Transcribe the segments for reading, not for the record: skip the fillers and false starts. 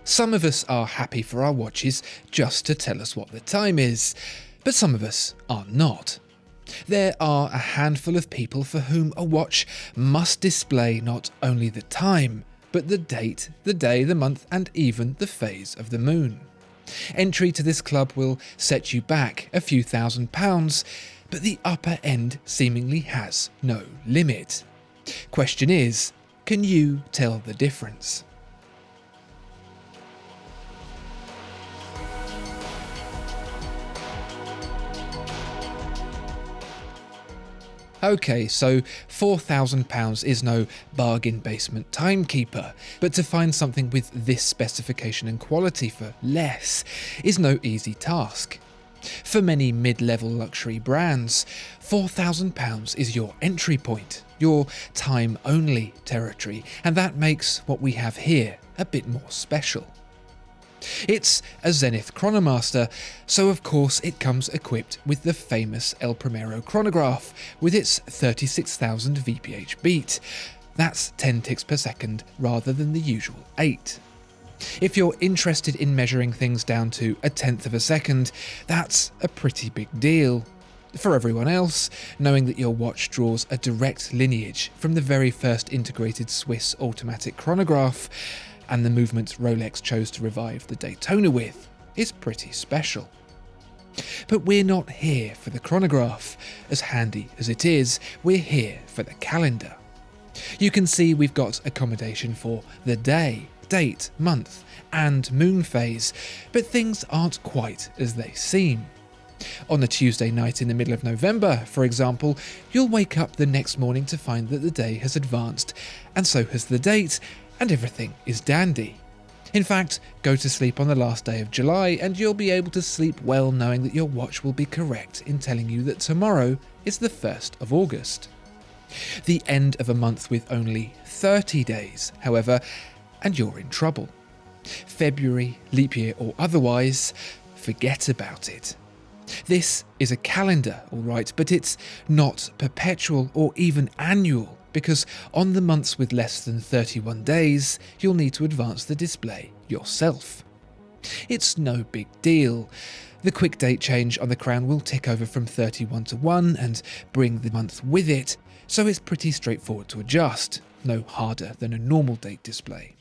Some of us are happy for our watches just to tell us what the time is, but some of us are not. There are a handful of people for whom a watch must display not only the time, but the date, the day, the month, and even the phase of the moon. Entry to this club will set you back a few £1,000s, but the upper end seemingly has no limit. Question is, can you tell the difference? Okay, so £4,000 is no bargain basement timekeeper, but to find something with this specification and quality for less is no easy task. For many mid-level luxury brands, £4,000 is your entry point, your time-only territory, and that makes what we have here a bit more special. It's a Zenith Chronomaster, so of course it comes equipped with the famous El Primero chronograph with its 36,000 VPH beat. That's 10 ticks per second rather than the usual 8. If you're interested in measuring things down to a tenth of a second, that's a pretty big deal. For everyone else, knowing that your watch draws a direct lineage from the very first integrated Swiss automatic chronograph, and the movement Rolex chose to revive the Daytona with, is pretty special. But we're not here for the chronograph. As handy as it is, we're here for the calendar. You can see we've got accommodation for the day, date, month, and moon phase, but things aren't quite as they seem. On a Tuesday night in the middle of November, for example, you'll wake up the next morning to find that the day has advanced, and so has the date, and everything is dandy. In fact, go to sleep on the last day of July and you'll be able to sleep well knowing that your watch will be correct in telling you that tomorrow is the 1st of August. The end of a month with only 30 days, however, and you're in trouble. February, leap year or otherwise, forget about it. This is a calendar, alright, but it's not perpetual or even annual, because on the months with less than 31 days, you'll need to advance the display yourself. It's no big deal. The quick date change on the crown will tick over from 31 to 1 and bring the month with it, so it's pretty straightforward to adjust, no harder than a normal date display.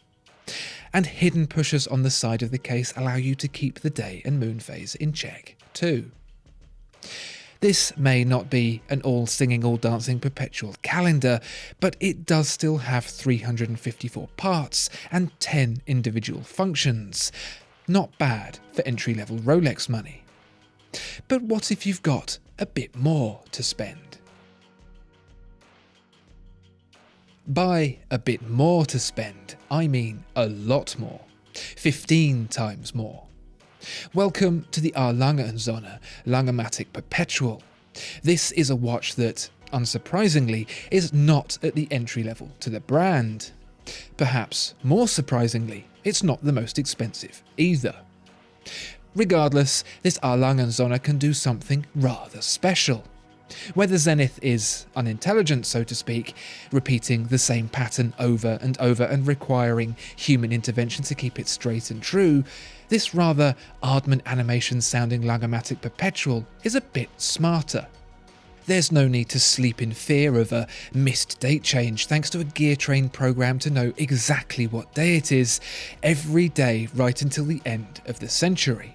And hidden pushers on the side of the case allow you to keep the day and moon phase in check too. This may not be an all-singing, all-dancing perpetual calendar, but it does still have 354 parts and 10 individual functions. Not bad for entry-level Rolex money. But what if you've got a bit more to spend? By a bit more to spend, I mean a lot more. 15 times more. Welcome to the Lange Söhne Langematik Perpetual. This is a watch that, unsurprisingly, is not at the entry level to the brand. Perhaps more surprisingly, it's not the most expensive either. Regardless, this Lange Söhne can do something rather special. Whether Zenith is unintelligent, so to speak, repeating the same pattern over and over and requiring human intervention to keep it straight and true, this rather Aardman animation-sounding Langematik Perpetual is a bit smarter. There's no need to sleep in fear of a missed date change thanks to a gear train program to know exactly what day it is every day right until the end of the century.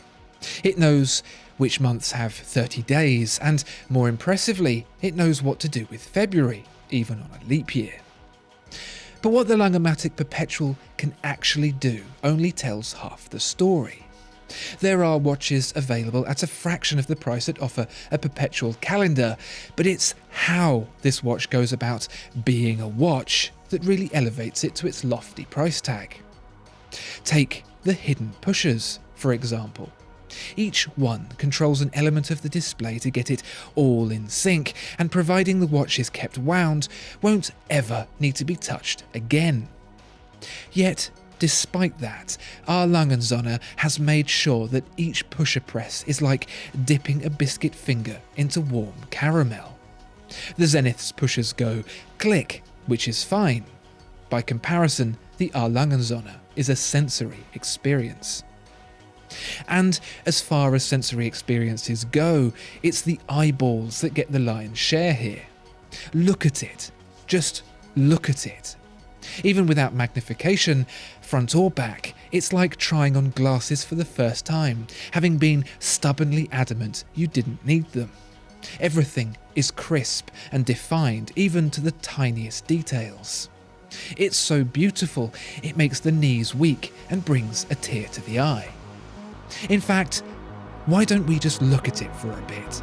It knows which months have 30 days, and more impressively, it knows what to do with February, even on a leap year. But what the Langematik Perpetual can actually do only tells half the story. There are watches available at a fraction of the price that offer a perpetual calendar, but it's how this watch goes about being a watch that really elevates it to its lofty price tag. Take the hidden pushers, for example. Each one controls an element of the display to get it all in sync, and providing the watch is kept wound, won't ever need to be touched again. Yet, despite that, our Lange Söhne has made sure that each pusher press is like dipping a biscuit finger into warm caramel. The Zenith's pushers go click, which is fine. By comparison, the Lange Söhne is a sensory experience. And as far as sensory experiences go, it's the eyeballs that get the lion's share here. Look at it. Just look at it. Even without magnification, front or back, it's like trying on glasses for the first time, having been stubbornly adamant you didn't need them. Everything is crisp and defined, even to the tiniest details. It's so beautiful, it makes the knees weak and brings a tear to the eye. In fact, why don't we just look at it for a bit?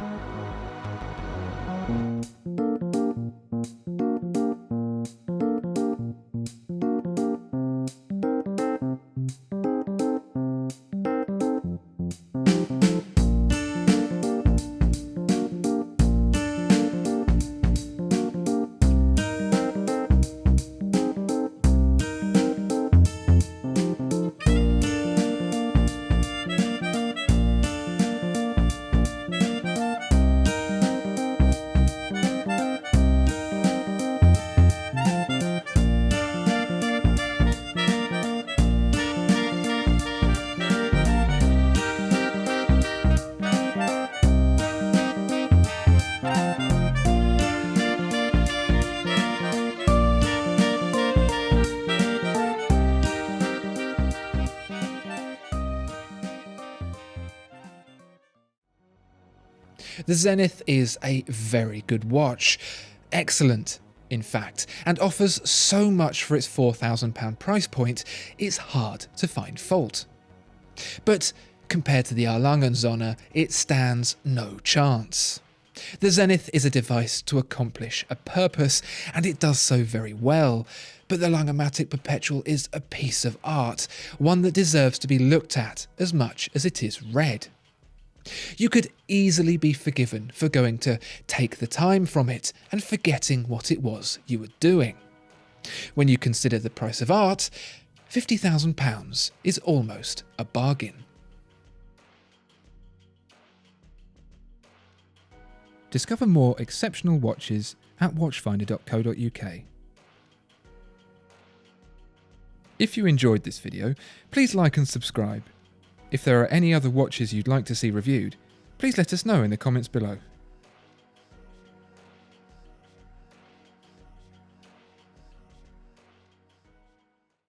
The Zenith is a very good watch, excellent in fact, and offers so much for its £4,000 price point, it's hard to find fault. But compared to the Lange Söhne, it stands no chance. The Zenith is a device to accomplish a purpose, and it does so very well, but the Langematik Perpetual is a piece of art, one that deserves to be looked at as much as it is read. You could easily be forgiven for going to take the time from it and forgetting what it was you were doing. When you consider the price of art, £50,000 is almost a bargain. Discover more exceptional watches at watchfinder.co.uk. If you enjoyed this video, please like and subscribe. If there are any other watches you'd like to see reviewed, please let us know in the comments below.